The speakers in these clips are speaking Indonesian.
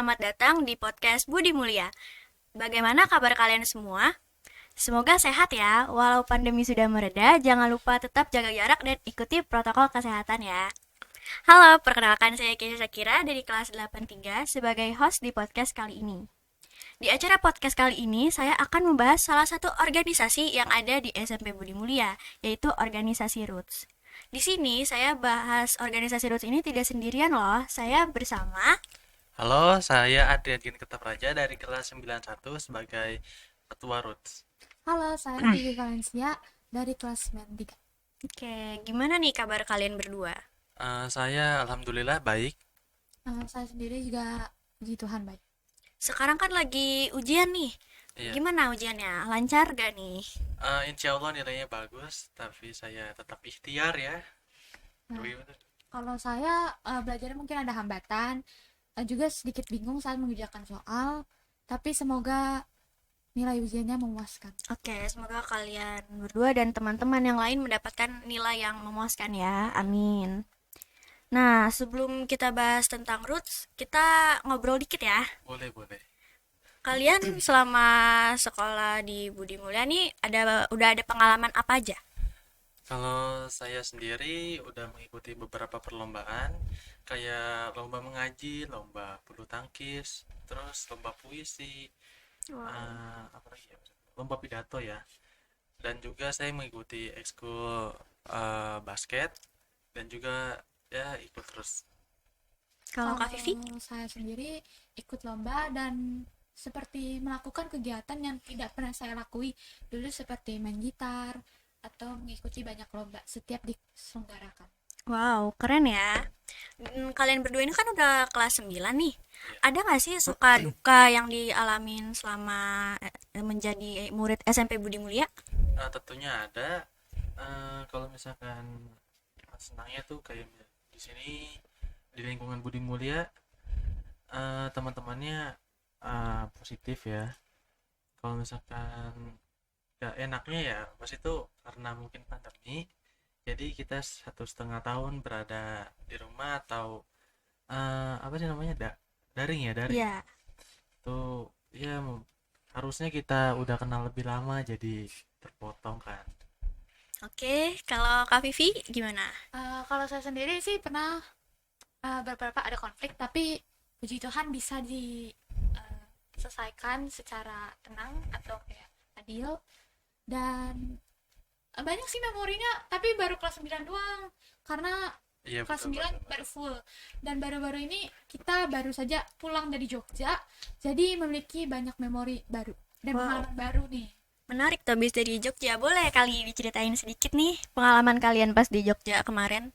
selamat datang di podcast Budi Mulia. Bagaimana kabar kalian semua? Semoga sehat ya. Walau pandemi sudah mereda, jangan lupa tetap jaga jarak dan ikuti protokol kesehatan ya. Halo, perkenalkan saya Keisha Shakira dari kelas 83 sebagai host di podcast kali ini. Di acara podcast kali ini, saya akan membahas salah satu organisasi yang ada di SMP Budi Mulia, yaitu organisasi Roots. Di sini saya bahas organisasi Roots ini tidak sendirian loh. Saya bersama. Halo, saya Adrian Ketapraja dari kelas 91 sebagai Ketua Roots. Halo, saya Vivi Valencia dari kelas 93. Oke, gimana nih kabar kalian berdua? Saya alhamdulillah baik. Saya sendiri juga puji Tuhan baik. Sekarang kan lagi ujian nih. Iya. Gimana ujiannya? Lancar gak nih? Insya Allah nilainya bagus, tapi saya tetap ikhtiar ya. Nah, Gimana? kalau saya belajarnya mungkin ada hambatan, juga sedikit bingung saat mengerjakan soal, tapi semoga nilai ujiannya memuaskan. Oke, semoga kalian berdua dan teman-teman yang lain mendapatkan nilai yang memuaskan ya. Amin. Nah, sebelum kita bahas tentang Roots, kita ngobrol dikit ya. Boleh, boleh. Kalian selama sekolah di Budi Mulia nih udah ada pengalaman apa aja? Kalau saya sendiri udah mengikuti beberapa perlombaan, kayak lomba mengaji, lomba bulu tangkis, terus lomba puisi, apa lagi ya? Lomba pidato ya. Dan juga saya mengikuti ekskul basket dan juga ya ikut terus. Kalau Kak Vivi? Saya sendiri ikut lomba dan seperti melakukan kegiatan yang tidak pernah saya lakui dulu, seperti main gitar atau mengikuti banyak lomba setiap diselenggarakan. Wow, keren ya. Kalian berdua ini kan udah kelas 9 nih. Ada gak sih suka duka yang dialamin selama menjadi murid SMP Budi Mulia? Tentunya ada. Kalau misalkan senangnya tuh kayak di sini di lingkungan Budi Mulia, teman-temannya positif ya. Kalau misalkan ya enaknya ya pas itu karena mungkin pandemi, jadi kita 1,5 tahun berada di rumah atau apa sih namanya daring ya daring. Iya. Tuh ya harusnya kita udah kenal lebih lama jadi terpotong kan. Oke, kalau Kak Vivi gimana? Kalau saya sendiri sih pernah beberapa ada konflik, tapi puji Tuhan bisa diselesaikan secara tenang atau kayak adil. Dan banyak sih memorinya, tapi baru kelas 9 doang, karena Iya kelas betul 9 betul. baru full. Dan baru-baru ini kita baru saja pulang dari Jogja, jadi memiliki banyak memori baru dan Wow, pengalaman baru nih. menarik tuh habis dari Jogja. Boleh kali diceritain sedikit nih pengalaman kalian pas di Jogja kemarin?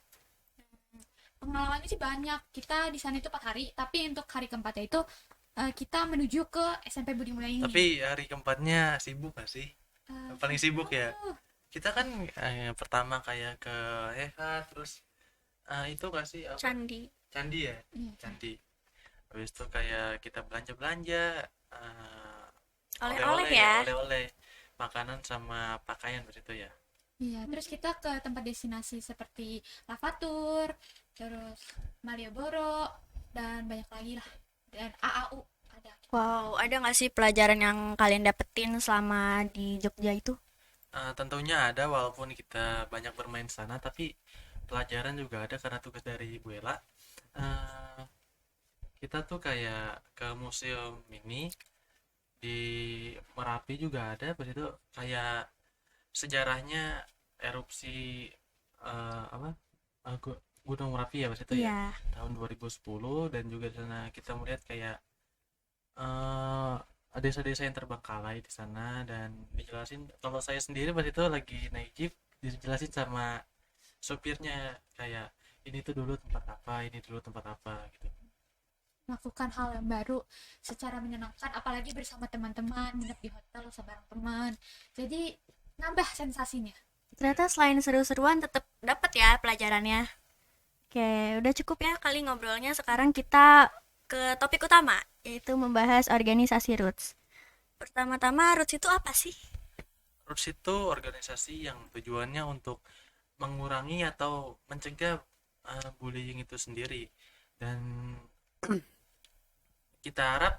Pengalamannya sih banyak. Kita di sana itu 4 hari, tapi untuk hari keempatnya itu kita menuju ke SMP Budi Mulia ini. Tapi hari keempatnya sibuk gak sih? Paling sibuk ya. Oh, Kita kan pertama kayak ke Eva, terus itu gak sih apa? Candi. Candi ya? iya. Candi. Habis itu kayak kita belanja-belanja, Oleh-oleh oleh-oleh ya, ya. oleh-oleh, makanan sama pakaian begitu ya. Iya, terus kita ke tempat destinasi seperti Lavatur, terus Malioboro, dan banyak lagi lah. Dan AAU ada. Wow, ada nggak sih pelajaran yang kalian dapetin selama di Jogja itu? Tentunya ada walaupun kita banyak bermain sana, tapi pelajaran juga ada karena tugas dari Bu Ella. Eh, kita tuh kayak ke museum mini di Merapi juga ada, pas itu kayak sejarahnya erupsi apa Gunung Merapi ya pas itu ya Iya. tahun 2010, dan juga di sana kita melihat kayak eh desa-desa yang terbengkalai di sana, dan dijelasin kalau saya sendiri pas itu lagi naik jeep dijelasin sama sopirnya kayak ini tuh dulu tempat apa, ini dulu tempat apa gitu. Melakukan hal yang baru secara menyenangkan, apalagi bersama teman-teman, nginep di hotel sebarang teman. Jadi nambah sensasinya. Ternyata selain seru-seruan tetap dapat ya pelajarannya. Oke, udah cukup ya kali ngobrolnya. Sekarang kita ke topik utama, yaitu membahas organisasi Roots. Pertama-tama, Roots itu apa sih? Roots itu organisasi yang tujuannya untuk mengurangi atau mencegah bullying itu sendiri, dan kita harap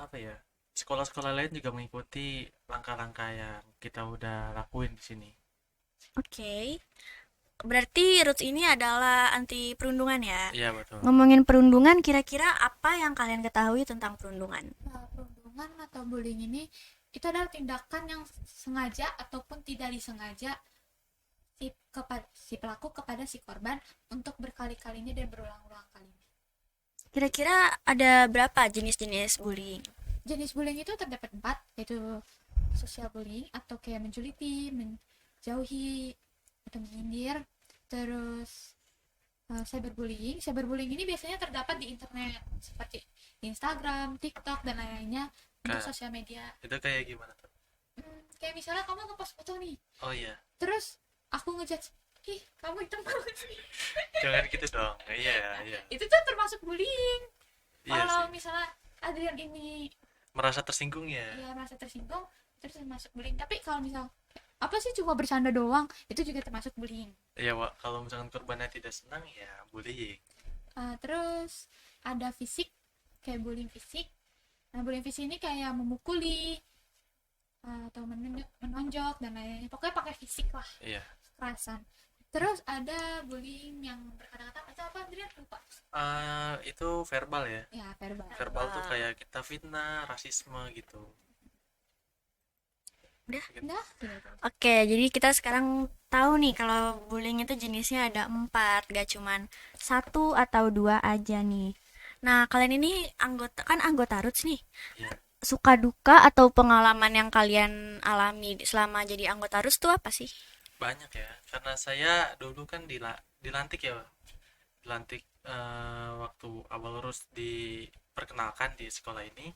apa ya, sekolah-sekolah lain juga mengikuti langkah-langkah yang kita udah lakuin di sini. Oke. Berarti Roots ini adalah anti perundungan ya. Iya betul. Ngomongin perundungan, kira-kira apa yang kalian ketahui tentang perundungan? Perundungan atau bullying ini itu adalah tindakan yang sengaja ataupun tidak disengaja si pelaku kepada si korban untuk berkali-kalinya dan berulang-ulang kalinya. Kira-kira ada berapa jenis-jenis bullying? Jenis bullying itu terdapat 4, yaitu social bullying atau kayak menjuliti, menjauhi atau menyindir. Terus cyberbullying. Cyberbullying ini biasanya terdapat di internet seperti di Instagram, TikTok dan lain-lainnya untuk Kak, sosial media. itu kayak gimana tuh? Kayak misalnya kamu ngepost foto nih, Oh iya, terus aku ngejudge, ih kamu hitam banget sih. jangan gitu dong. Iya, iya. Itu tuh termasuk bullying. Iya Kalau sih. misalnya Adrian ini Merasa tersinggung ya. ya merasa tersinggung, itu termasuk bullying. Tapi kalau misal apa sih cuma bercanda doang, itu juga termasuk bullying. Iya, Wak. Kalau misalkan korbannya tidak senang ya bullying. Terus ada fisik, kayak bullying fisik. Nah, bullying fisik ini kayak memukuli atau menonjok dan lain-lainnya. Pokoknya pakai fisik lah, Iya. kekerasan. Terus ada bullying yang berkata-kata itu apa Adrian lupa. Itu verbal ya. Ya, verbal. Verbal tuh kayak kita fitnah, rasisme gitu. Udah? Udah, Oke, jadi kita sekarang tahu nih kalau bullying itu jenisnya ada 4, gak cuman 1 atau 2 aja nih. Nah, kalian ini anggota Roots nih. Iya. Suka duka atau pengalaman yang kalian alami selama jadi anggota Roots tuh apa sih? Banyak ya. Karena saya dulu kan dilantik ya, Wak. Dilantik waktu awal lulus diperkenalkan di sekolah ini.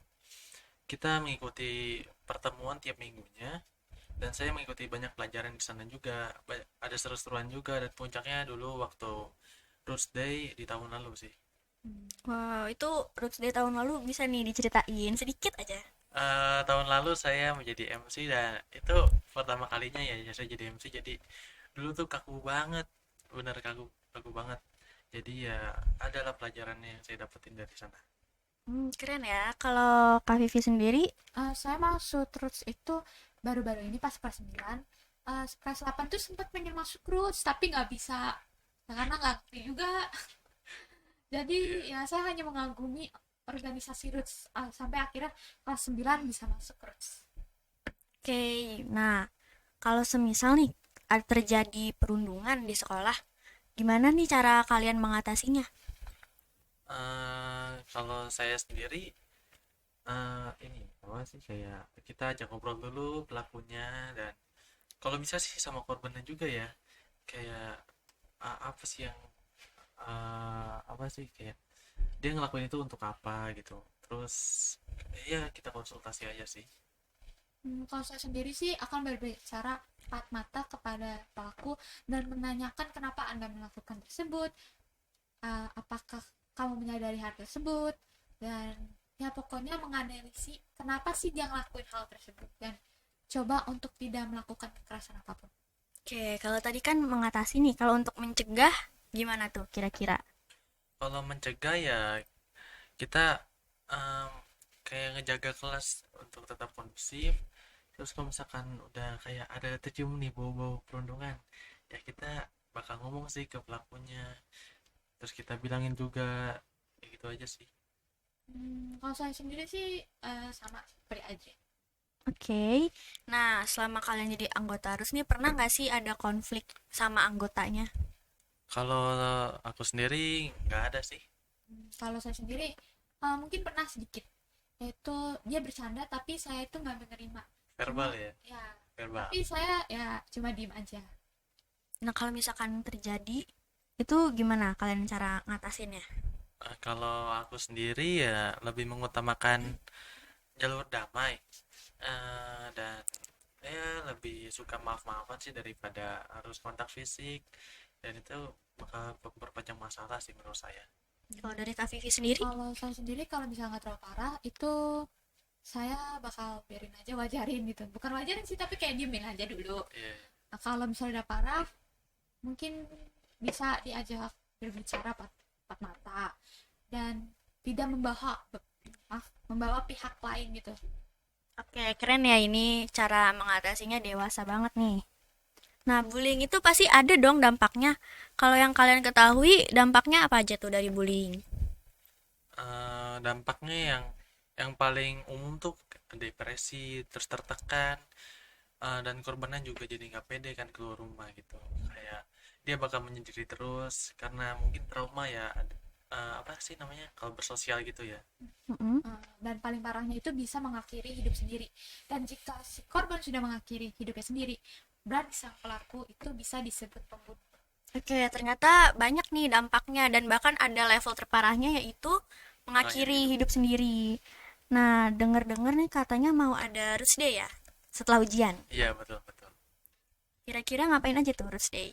Kita mengikuti pertemuan tiap minggunya dan saya mengikuti banyak pelajaran di sana juga. Ada seru-seruan juga dan puncaknya dulu waktu Roots Day di tahun lalu sih. Wow, itu Roots Day tahun lalu bisa nih diceritain sedikit aja. Tahun lalu saya menjadi MC dan itu pertama kalinya ya saya jadi MC, jadi dulu tuh kaku banget, bener kaku kaku banget. Jadi ya adalah pelajarannya yang saya dapetin dari sana. Keren ya. Kalau Kak Vivi sendiri, saya masuk Roots itu baru-baru ini pas kelas 9. Kelas 8 tuh sempat pengen masuk Roots tapi nggak bisa. Nah, karena nggak ngerti juga. Jadi ya saya hanya mengagumi organisasi Roots sampai akhirnya kelas 9 bisa masuk Roots. oke. Nah, kalau semisal nih terjadi perundungan di sekolah, gimana nih cara kalian mengatasinya? Kalau saya sendiri ini apa sih, kayak kita ajak ngobrol dulu pelakunya dan kalau bisa sih sama korbannya juga ya, kayak apa sih yang apa sih, kayak dia ngelakuin itu untuk apa gitu, terus ya kita konsultasi aja sih. Kalau saya sendiri sih akan berbicara empat mata kepada pelaku dan menanyakan kenapa Anda melakukan tersebut, apakah kamu menyadari hal tersebut, dan ya pokoknya menganalisis kenapa sih dia ngelakuin hal tersebut dan coba untuk tidak melakukan kekerasan apapun. Oke, kalau tadi kan mengatasi nih, kalau untuk mencegah gimana tuh kira-kira? Kalau mencegah ya kita em, kayak ngejaga kelas untuk tetap kondusif. Terus kalau misalkan udah kayak ada tercium nih bau-bau perundungan, ya kita bakal ngomong sih ke pelakunya, terus kita bilangin juga, ya gitu aja sih. Kalau saya sendiri sih sama seperti aja. Oke. Nah, selama kalian jadi anggota Roots nih, pernah nggak sih ada konflik sama anggotanya? Kalau aku sendiri nggak ada sih. Kalau saya sendiri mungkin pernah sedikit, yaitu dia bercanda tapi saya itu nggak menerima. Verbal Cuma, ya, ya, verbal. tapi saya ya cuma diem aja. Nah, kalau misalkan terjadi, itu gimana kalian cara ngatasinnya? Kalau aku sendiri ya lebih mengutamakan jalur damai. Dan ya lebih suka maaf-maafan sih daripada harus kontak fisik, dan itu bakal memperpanjang masalah sih menurut saya. Kalau dari Kak Vivi sendiri? Kalau saya sendiri kalau misalnya nggak terlalu parah itu saya bakal biarin aja, wajarin gitu, bukan wajarin sih tapi kayak diemin aja dulu. Iya. Nah, kalau misalnya udah parah mungkin bisa diajak berbicara empat mata, dan tidak membawa pihak lain gitu. Oke, keren ya, ini cara mengatasinya dewasa banget nih. Nah, bullying itu pasti ada dong dampaknya. Kalau yang kalian ketahui, dampaknya apa aja tuh dari bullying? Dampaknya yang paling umum tuh depresi, terus tertekan, dan korbannya juga jadi nggak pede kan keluar rumah gitu. Kayak dia bakal menyendiri terus karena mungkin trauma ya. Apa sih namanya kalau bersosial gitu ya. Mm-mm. Dan paling parahnya itu bisa mengakhiri hidup sendiri. Dan jika si korban sudah mengakhiri hidupnya sendiri, berarti sang pelaku itu bisa disebut pembunuh. Oke, ternyata banyak nih dampaknya dan bahkan ada level terparahnya yaitu mengakhiri hidup sendiri. Nah, denger-denger nih katanya mau ada Roots Day ya setelah ujian. Iya, betul betul. Kira-kira ngapain aja tuh Roots Day?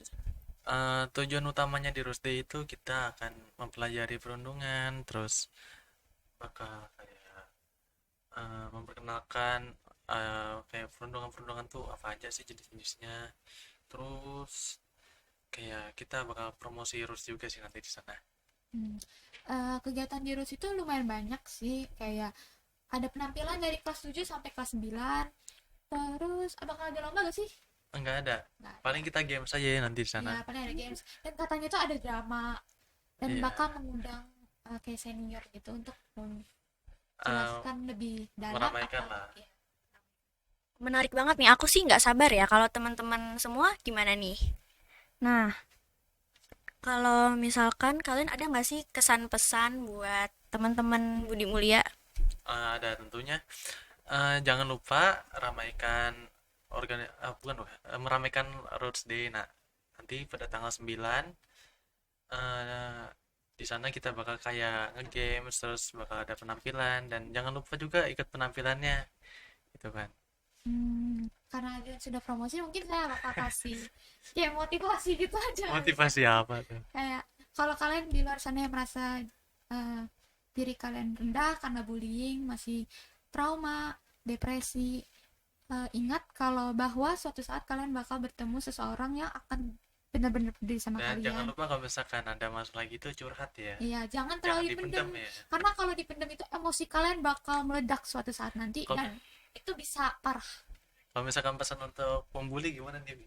Tujuan utamanya di Rusday itu kita akan mempelajari perundungan, terus bakal kayak memperkenalkan kayak perundungan-perundungan tuh apa aja sih jenis-jenisnya. Terus kayak kita bakal promosi Rus juga sih nanti di sana. Hmm. Kegiatan di RUS itu lumayan banyak sih, kayak ada penampilan dari kelas 7 sampai kelas 9. Terus bakal ada lomba gak sih? Enggak ada. Nggak ada. Paling kita game saja ya nanti di sana. Ya, paling ada games. Dan katanya tuh ada drama dan Iya. bakal mengundang kayak senior gitu untuk Eh, menjelaskan lebih dalam meramaikan apa. lah. Ya. Menarik banget nih. Aku sih nggak sabar ya. Kalau teman-teman semua gimana nih? Nah, kalau misalkan kalian ada nggak sih kesan pesan buat teman-teman Budi Mulia? Ada tentunya. Jangan lupa ramaikan meramaikan Roots Day. Nah, nanti pada tanggal 9 eh, di sana kita bakal kayak nge-games, terus bakal ada penampilan, dan jangan lupa juga ikut penampilannya gitu kan. Karena dia sudah promosi, mungkin saya bakal kasih kayak motivasi gitu aja. Motivasi apa tuh? Kayak kalau kalian di luar sana yang merasa diri kalian rendah karena bullying, masih trauma, depresi, ingat kalau bahwa suatu saat kalian bakal bertemu seseorang yang akan benar-benar peduli sama Dan jangan kalian. lupa kalau misalkan ada masalah gitu curhat ya. Iya, jangan Jangan terlalu dipendam dipendam. ya. Karena kalau dipendam itu emosi kalian bakal meledak suatu saat nanti Kalau dan itu bisa parah. kalau misalkan pesan untuk pembuli gimana nih, Bi?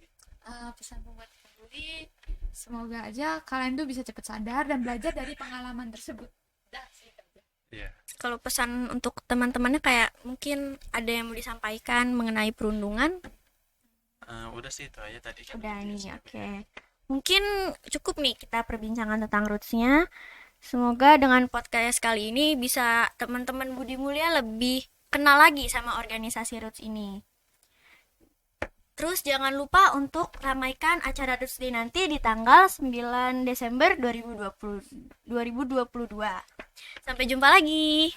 Pesan buat pembuli, semoga aja kalian tuh bisa cepat sadar dan belajar dari pengalaman tersebut. Dah sih aja. Iya. Kalau pesan untuk teman-temannya kayak mungkin ada yang mau disampaikan mengenai perundungan? Udah sih itu aja tadi kan. Udah Iya nih, sih. oke. Mungkin cukup nih kita perbincangan tentang rootsnya. Semoga dengan podcast kali ini bisa teman-teman Budi Mulia lebih kenal lagi sama organisasi Roots ini. Terus jangan lupa untuk ramaikan acara Roots Day nanti di tanggal 9 Desember 2022. Sampai jumpa lagi.